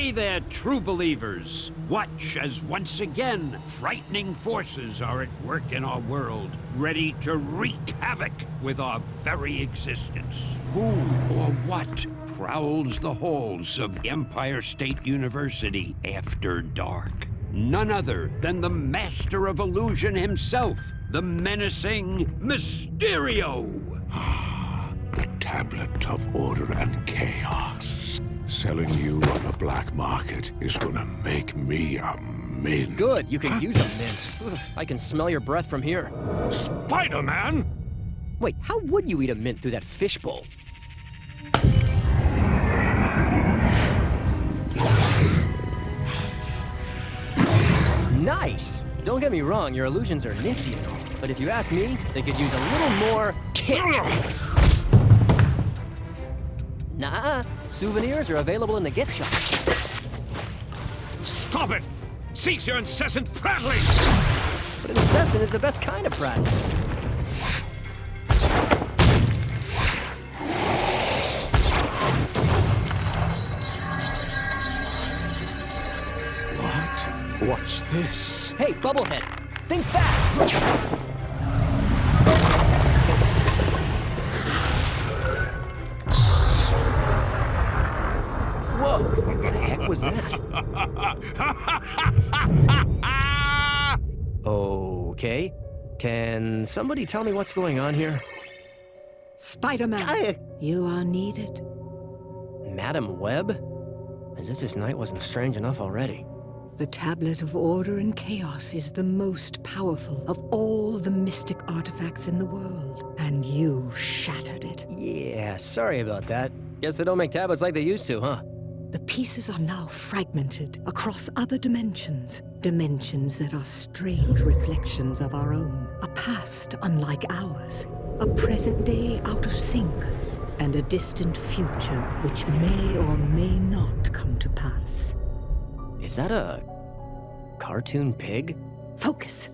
Hey there, true believers! Watch as once again frightening forces are at work in our world, ready to wreak havoc with our very existence. Who or what prowls the halls of Empire State University after dark? None other than the master of illusion himself, the menacing Mysterio! The tablet of order and chaos. Selling you on the black market is gonna make me a mint. Good, you can use a mint. Ugh, I can smell your breath from here. Spider-Man? Wait, how would you eat a mint through that fishbowl? Nice! Don't get me wrong, your illusions are nifty and all, but if you ask me, they could use a little more kick. Nah, souvenirs are available in the gift shop. Stop it! Cease your incessant prattling! But an incessant is the best kind of prattling. What? What's this? Hey, Bubblehead, think fast! Whoa, what the heck was that? Okay, can somebody tell me what's going on here? Spider-Man, you are needed. Madam Web? As if this night wasn't strange enough already. The Tablet of Order and Chaos is the most powerful of all the mystic artifacts in the world, and you shattered it. Yeah, sorry about that. Guess they don't make tablets like they used to, huh? The pieces are now fragmented across other dimensions, dimensions that are strange reflections of our own, a past unlike ours, a present day out of sync, and a distant future which may or may not come to pass. Is that a cartoon pig? Focus.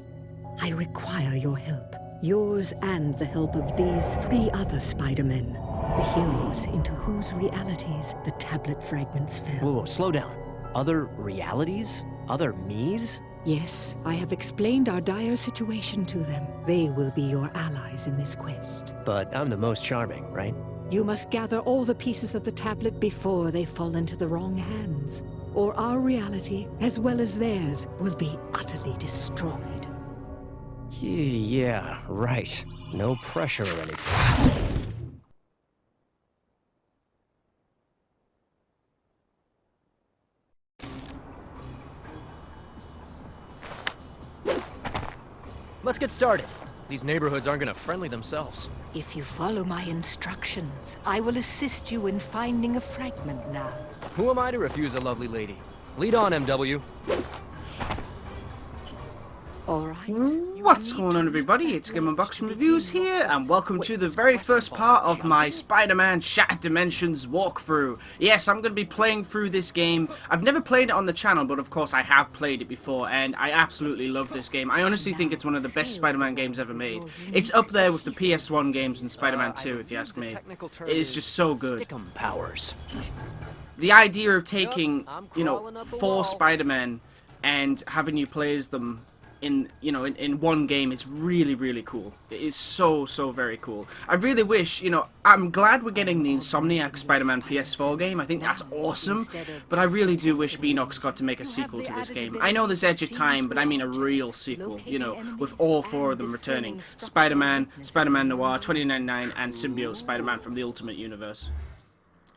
I require your help. Yours and the help of these 3 other Spider-Men. The heroes into whose realities the tablet fragments fell. Whoa, slow down. Other realities? Other me's? Yes, I have explained our dire situation to them. They will be your allies in this quest. But I'm the most charming, right? You must gather all the pieces of the tablet before they fall into the wrong hands, or our reality, as well as theirs, will be utterly destroyed. Yeah, right. No pressure or anything. Let's get started. These neighborhoods aren't gonna friendly themselves. If you follow my instructions, I will assist you in finding a fragment now. Who am I to refuse a lovely lady? Lead on, MW. All right. What's going on, everybody? It's GameUnboxingReviews here, and welcome to the very first part of my Spider-Man Shattered Dimensions walkthrough. Yes, I'm going to be playing through this game. I've never played it on the channel, but of course I have played it before, and I absolutely love this game. I honestly think it's one of the best Spider-Man games ever made. It's up there with the PS1 games and Spider-Man 2, if you ask me. It is just so good. Stickum powers. The idea of taking, you know, 4 Spider-Men and having you play as them in one game is really cool. It is so very cool. I really wish, I'm glad we're getting the Insomniac Spider-Man PS4 game. I think that's awesome, but I really do wish Beanox got to make a sequel to this game. I know there's Edge of Time, but I mean a real sequel, with all 4 of them returning. Spider-Man, Spider-Man Noir, 2099, and Symbiote Spider-Man from the Ultimate Universe.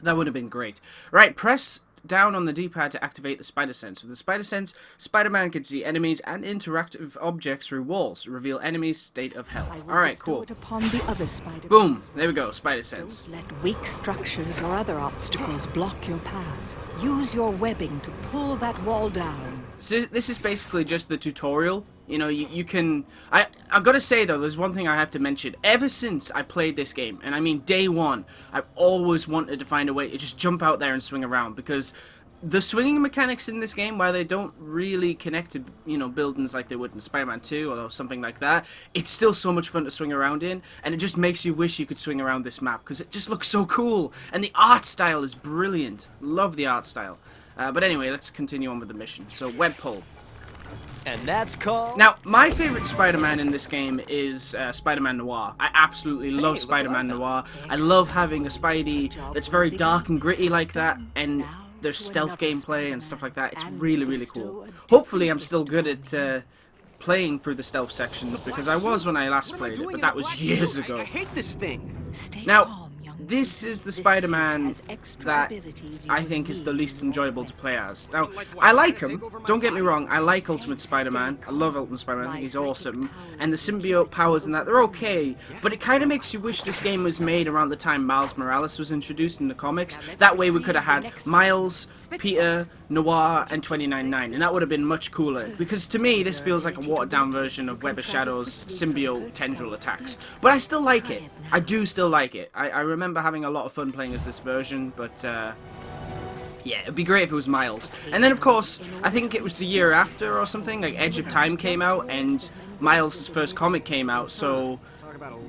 That would have been great. Right, press down on the D-pad to activate the Spider Sense. With the Spider Sense, Spider-Man can see enemies and interactive objects through walls, reveal enemies' state of health. Alright, cool. Upon the other Boom! There we go, Spider Sense. Don't let weak structures or other obstacles block your path. Use your webbing to pull that wall down. So this is basically just the tutorial. You can... I've got to say, though, there's one thing I have to mention. Ever since I played this game, and I mean day one, I've always wanted to find a way to just jump out there and swing around, because the swinging mechanics in this game, while they don't really connect to, buildings like they would in Spider-Man 2 or something like that, it's still so much fun to swing around in, and it just makes you wish you could swing around this map, because it just looks so cool, and the art style is brilliant. Love the art style. But anyway, let's continue on with the mission. So, web pull. And that's called... Now, my favorite Spider-Man in this game is Spider-Man Noir. I absolutely love Spider-Man Noir. I love having a Spidey that's very dark and gritty like that, and there's stealth gameplay and stuff like that. It's really, really cool. Hopefully, I'm still good at playing through the stealth sections, because I was when I last played it, but that was years ago. I hate this thing. Now, this is the Spider-Man that I think is the least enjoyable to play as. Now, I like him, don't get me wrong, I like Ultimate Spider-Man, I love Ultimate Spider-Man, I think he's awesome, and the symbiote powers and that, they're okay, but it kind of makes you wish this game was made around the time Miles Morales was introduced in the comics. That way we could have had Miles, Peter, Noir, and 29-9, and that would have been much cooler, because to me this feels like a watered-down version of Web of Shadows' symbiote tendril attacks. But I still like it. I do still like it. I remember having a lot of fun playing as this version, but yeah, it'd be great if it was Miles. And then, of course, I think it was the year after or something, like Edge of Time came out, and Miles' first comic came out, so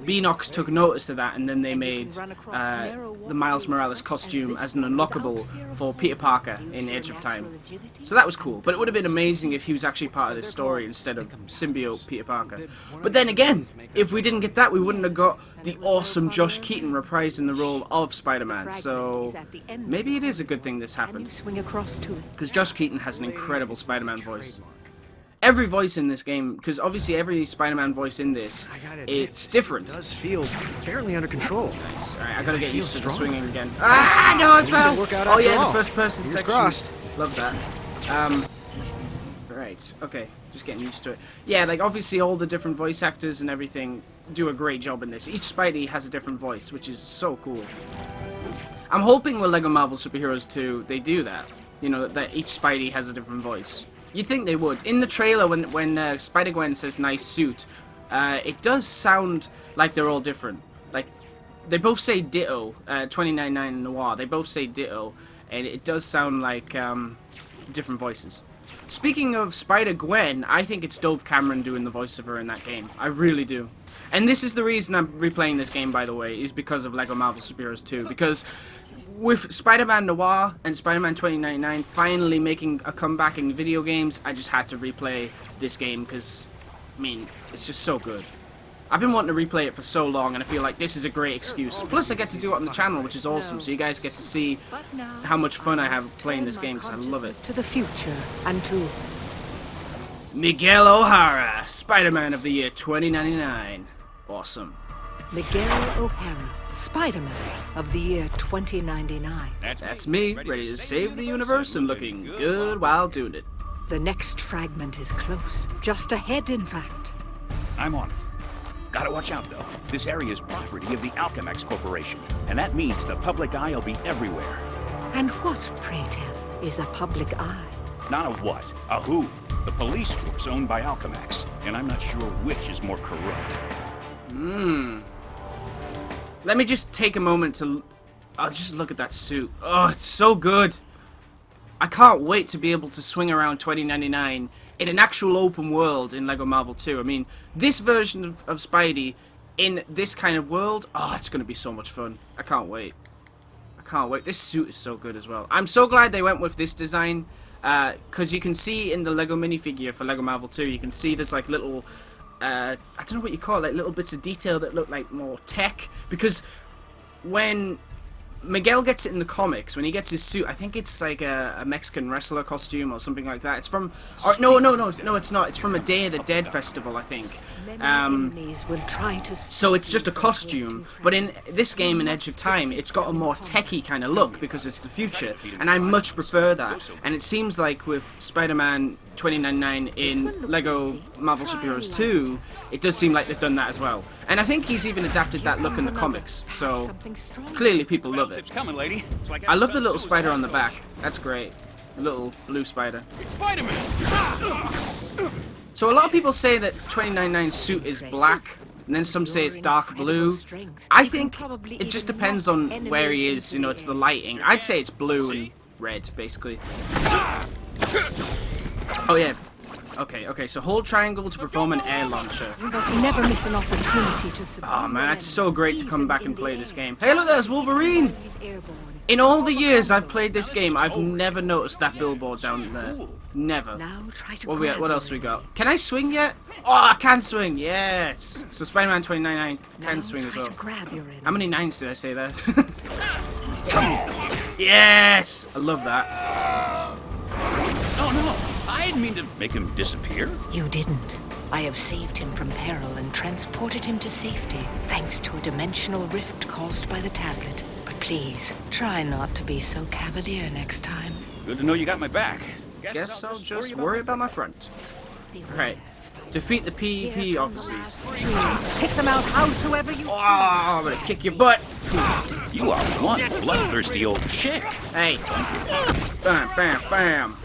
Beanox took notice of that, and then they made the Miles Morales costume as an unlockable for Peter Parker in Edge of Time. So that was cool, but it would have been amazing if he was actually part of this story instead of symbiote Peter Parker. But then again, if we didn't get that, we wouldn't have got the awesome Josh Keaton reprising the role of Spider-Man, so maybe it is a good thing this happened, because Josh Keaton has an incredible Spider-Man voice. Every voice in this game, because obviously every Spider-Man voice in this, it's different. It does feel fairly under control. Nice. Alright, I gotta get used to the swinging again. Ah, no, I fell! Oh yeah, the first person section. Crossed. Love that. Right, okay, just getting used to it. Yeah, like obviously all the different voice actors and everything do a great job in this. Each Spidey has a different voice, which is so cool. I'm hoping with LEGO Marvel Superheroes 2, they do that. You know, that each Spidey has a different voice. You'd think they would. In the trailer, when Spider-Gwen says nice suit, it does sound like they're all different. Like, they both say ditto, 29-9 and Noir, they both say ditto, and it does sound like different voices. Speaking of Spider-Gwen, I think it's Dove Cameron doing the voice of her in that game. I really do. And this is the reason I'm replaying this game, by the way, is because of LEGO Marvel Superheroes 2, because with Spider-Man Noir and Spider-Man 2099 finally making a comeback in video games, I just had to replay this game because, I mean, it's just so good. I've been wanting to replay it for so long, and I feel like this is a great excuse. Plus, I get to do it on the channel, which is awesome, so you guys get to see how much fun I have playing this game, because I love it. To the future and to Miguel O'Hara, Spider-Man of the year 2099. Awesome. Miguel O'Hara, Spider-Man of the year 2099. That's me, ready to save the universe and looking good while doing it. The next fragment is close. Just ahead, in fact. I'm on it. Gotta watch out, though. This area is property of the Alchemax Corporation, and that means the public eye will be everywhere. And what, pray tell, is a public eye? Not a what, a who. The police force owned by Alchemax, and I'm not sure which is more corrupt. Let me just take a moment to... I'll just look at that suit. Oh, it's so good. I can't wait to be able to swing around 2099 in an actual open world in LEGO Marvel 2. I mean, this version of Spidey in this kind of world, oh, it's going to be so much fun. I can't wait. I can't wait. This suit is so good as well. I'm so glad they went with this design, because you can see in the LEGO minifigure for LEGO Marvel 2, you can see there's like little... I don't know what you call it, like little bits of detail that look like more tech, because when Miguel gets it in the comics, when he gets his suit, I think it's like a Mexican wrestler costume or something like that. It's from, or no, it's not. It's from a Day of the Dead festival, I think. So it's just a costume, but in this game, in Edge of Time, it's got a more techie kind of look because it's the future, and I much prefer that. And it seems like with Spider-Man 2099 in LEGO Marvel Superheroes 2, it does seem like they've done that as well. And I think he's even adapted that look in the comics, so clearly people love it. I love the little spider on the back. That's great. The little blue spider. It's Spider-Man! So a lot of people say that 2099's suit is black, and then some say it's dark blue. I think it just depends on where he is, you know, it's the lighting. I'd say it's blue and red, basically. Oh yeah. Okay, so hold triangle to perform an air launcher. You must never miss an opportunity to Oh man, it's so great to come back and play this game. Hey look, there's Wolverine! In all the years I've played this game, I've never noticed that billboard down there. Never. Now try to What else we got? Can I swing yet? Oh, I can swing. Yes. So Spider-Man 2099 can swing as well. How many nines did I say there? Yes. I love that. Oh no! I didn't mean to make him disappear. You didn't. I have saved him from peril and transported him to safety, thanks to a dimensional rift caused by the tablet. But please, try not to be so cavalier next time. Good to know you got my back. Guess I'll just worry about my front. Right. Defeat the PvP officers. Take them out howsoever you Oh, I'm gonna kick your butt. You are one bloodthirsty old chick. Hey. Bam, bam, bam.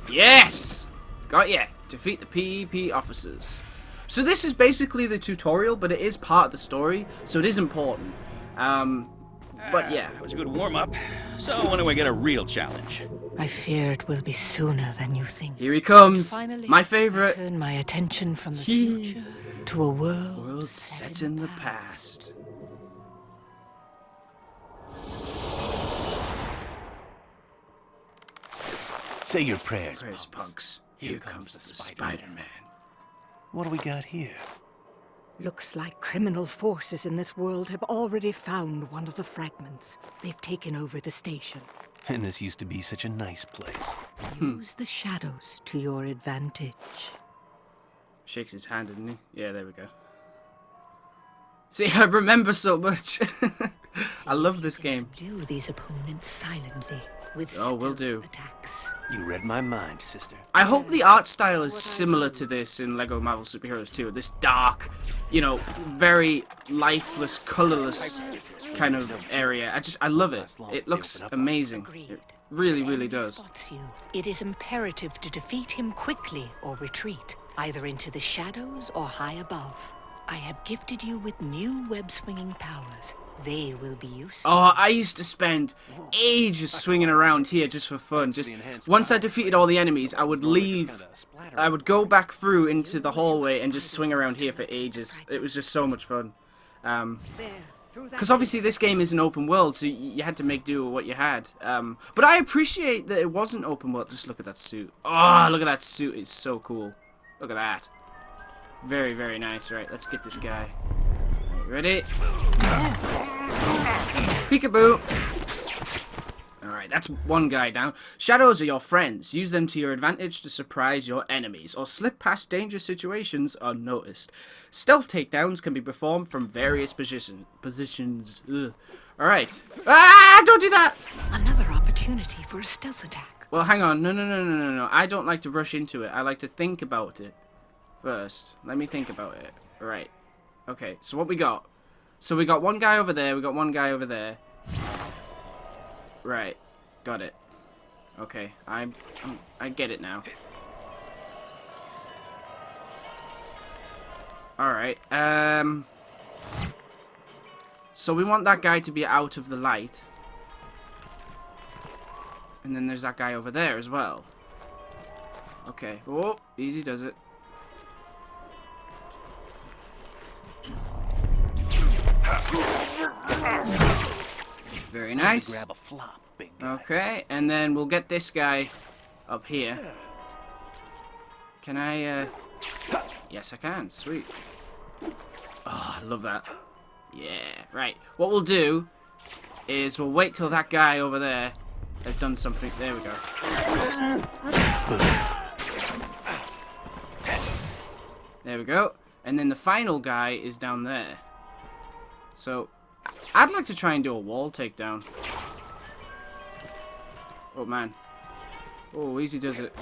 Yes! Got ya. Defeat the PvP officers. So this is basically the tutorial, but it is part of the story, so it is important. But yeah. It was a good warm-up. So when do I get a real challenge? I fear it will be sooner than you think. Here he comes. Finally, My favorite. turn my attention from the future to a world set in the past. Say your prayers, Prayers, punks. Here comes the Spider-Man. What do we got here? Looks like criminal forces in this world have already found one of the fragments. They've taken over the station. And this used to be such a nice place. Use the shadows to your advantage. Shakes his hand, didn't he? Yeah, there we go. See, I remember so much. I love this game. Subdue these opponents silently with Oh, will stealth do. attacks. You read my mind, sister. I hope the art style is similar to this in LEGO Marvel Superheroes 2. This dark, you know, very lifeless, colorless kind of area. I love it. It looks amazing. It really, really does. Spots you. It is imperative to defeat him quickly or retreat, either into the shadows or high above. I have gifted you with new web-swinging powers. They will be useful. Oh, I used to spend ages swinging around here just for fun. Just once I defeated all the enemies, I would leave. I would go back through into the hallway and just swing around here for ages. It was just so much fun. Because obviously this game is an open world, so you had to make do with what you had. But I appreciate that it wasn't open world. Just look at that suit. Oh, look at that suit. It's so cool. Look at that. Very, very nice. Right, let's get this guy. Ready? Peekaboo! Alright, that's one guy down. Shadows are your friends. Use them to your advantage to surprise your enemies, or slip past dangerous situations unnoticed. Stealth takedowns can be performed from various positions. Alright. Ah! Don't do that! Another opportunity for a stealth attack. Well, hang on. No. I don't like to rush into it. I like to think about it first. Let me think about it. Alright. Okay, so what we got? So we got one guy over there, we got one guy over there. Right, got it. Okay, I get it now. Alright, so we want that guy to be out of the light. And then there's that guy over there as well. Okay, oh, easy does it. Very nice. Grab a flop, big guy. Okay, and then we'll get this guy up here. Can I, Yes, I can. Sweet. Oh, I love that. Yeah, right. What we'll do is we'll wait till that guy over there has done something. There we go. There we go. And then the final guy is down there. So, I'd like to try and do a wall takedown. Oh, man. Oh, easy does it.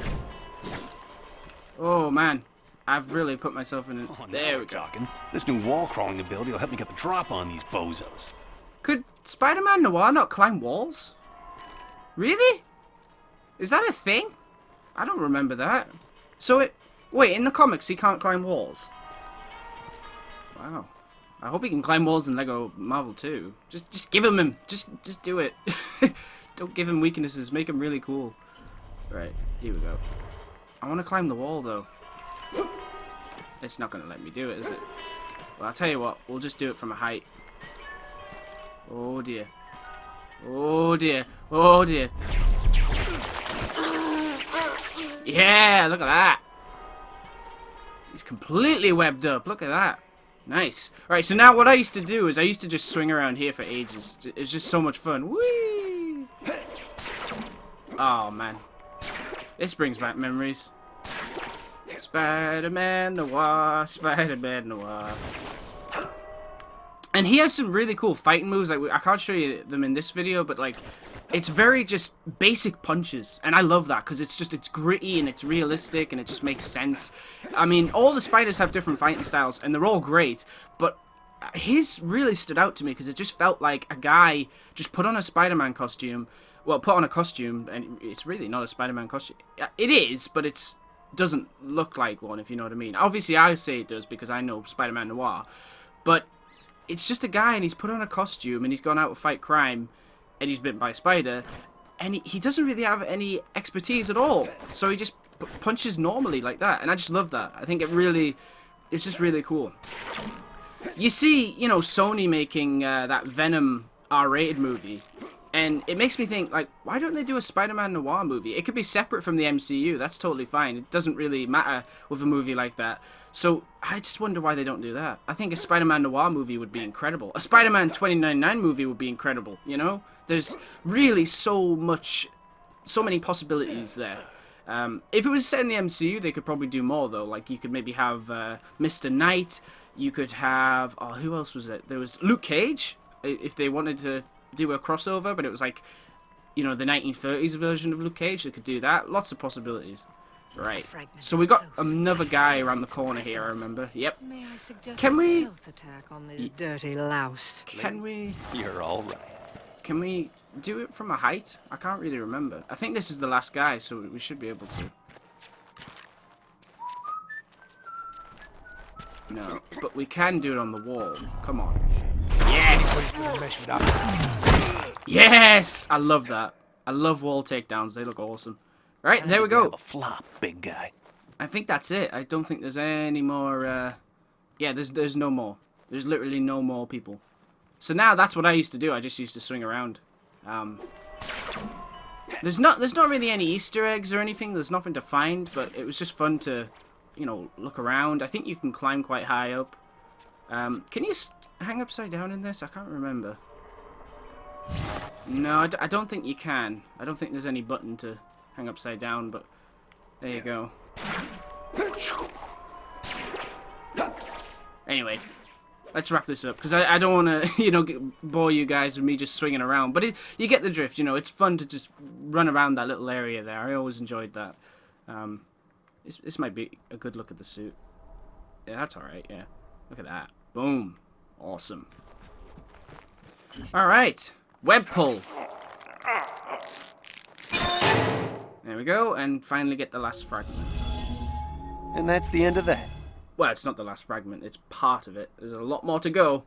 Oh, man. I've really put myself in Oh, there we we're go. talking. This new wall crawling ability will help me get the drop on these bozos. Could Spider-Man Noir not climb walls? Really? Is that a thing? I don't remember that. So wait, in the comics he can't climb walls? Wow. I hope he can climb walls in LEGO Marvel too. Just give him. Just do it. Don't give him weaknesses. Make him really cool. Right, here we go. I want to climb the wall though. It's not going to let me do it, is it? Well, I'll tell you what. We'll just do it from a height. Oh, dear. Oh, dear. Oh, dear. Yeah, look at that. He's completely webbed up. Look at that. Nice. Right, so now what I used to do is I used to just swing around here for ages. It was just so much fun. Whee! Oh, man. This brings back memories. Spider-Man Noir, Spider-Man Noir. And he has some really cool fighting moves. Like, I can't show you them in this video, but like, it's very just basic punches, and I love that because it's gritty and it's realistic and it just makes sense. I mean, all the spiders have different fighting styles and they're all great, but his really stood out to me because it just felt like a guy just put on a Spider-Man costume. Well, put on a costume, and it's really not a Spider-Man costume. It is, but it doesn't look like one, if you know what I mean. Obviously, I say it does because I know Spider-Man Noir, but it's just a guy and he's put on a costume and he's gone out to fight crime and he's bitten by a spider and he doesn't really have any expertise at all, so he just punches normally like that, and I just love that. I think it's just really cool. You see, you know, Sony making that Venom R-rated movie, and it makes me think, like, why don't they do a Spider-Man Noir movie? It could be separate from the MCU. That's totally fine. It doesn't really matter with a movie like that. So I just wonder why they don't do that. I think a Spider-Man Noir movie would be incredible. A Spider-Man 2099 movie would be incredible, you know? There's really so many possibilities there. If it was set in the MCU, they could probably do more, though. Like, you could maybe have Mr. Knight. You could have... Oh, who else was it? There was Luke Cage, if they wanted to do a crossover, but it was like, you know, the 1930s version of Luke Cage. They could do that. Lots of possibilities. Right. So we got another guy around the corner here, I remember. Yep. Can we... attack on this dirty louse? Can we... You're all right. Can we do it from a height? I can't really remember. I think this is the last guy, so we should be able to. No, but we can do it on the wall. Come on. Yes! Yes! I love that. I love wall takedowns. They look awesome. Right, there we go. A flop, big guy. I think that's it. I don't think there's any more, yeah, there's no more. There's literally no more people. So now that's what I used to do. I just used to swing around. There's not really any Easter eggs or anything. There's nothing to find, but it was just fun to, you know, look around. I think you can climb quite high up. Can you hang upside down in this? I can't remember. No, I don't think you can. I don't think there's any button to hang upside down, but there you go. Anyway, let's wrap this up, because I don't want to, you know, bore you guys with me just swinging around. But you get the drift, you know. It's fun to just run around that little area there. I always enjoyed that. This might be a good look at the suit. Yeah, that's alright, yeah. Look at that. Boom. Awesome. Alright. Web pull. There we go, and finally get the last fragment. And that's the end of that. Well, it's not the last fragment, it's part of it. There's a lot more to go.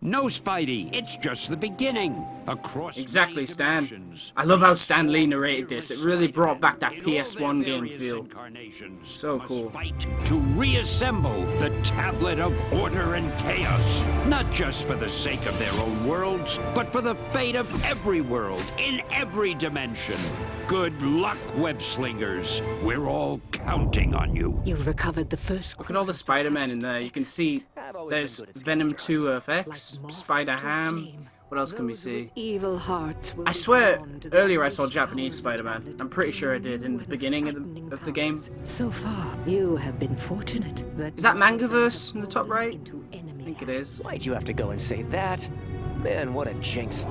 No, Spidey, it's just the beginning. Across exactly, many Stan. dimensions, I love how Stan Lee narrated this. It really brought back that in all their PS1 game various feel. incarnations So must cool. Fight to reassemble the tablet of order and chaos, not just for the sake of their own worlds, but for the fate of every world in every dimension. Good luck, web slingers. We're all counting on you. You've recovered the first. Look at all the Spider-Man in there. You can see there's Venom 2 Earth X, Spider-Ham. What else can we see? Evil hearts will I swear, earlier I saw Japanese Spider-Man. I'm pretty sure I did in the beginning of the game. So far, you have been fortunate. Is that Mangaverse in the top right? I think it is. Why'd you have to go and say that? Man, what a jinx.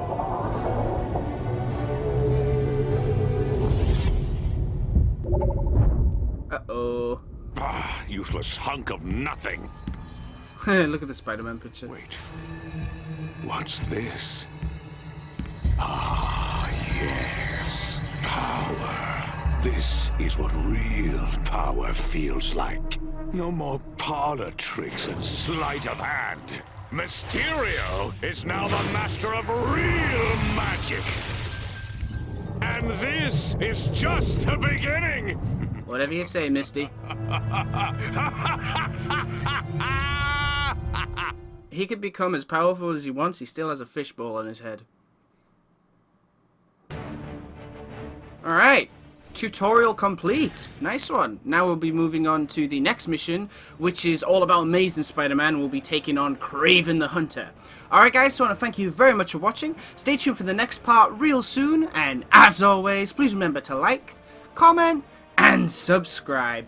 Uh-oh. Ah, useless hunk of nothing. Look at the Spider-Man picture. Wait. What's this? Ah, yes. Power. This is what real power feels like. No more parlor tricks and sleight of hand. Mysterio is now the master of real magic. And this is just the beginning. Whatever you say, Misty. He could become as powerful as he wants, he still has a fishbowl on his head. Alright, tutorial complete. Nice one. Now we'll be moving on to the next mission, which is all about Amazing Spider-Man. We'll be taking on Kraven the Hunter. Alright guys, so I want to thank you very much for watching. Stay tuned for the next part real soon, and as always, please remember to like, comment, and subscribe.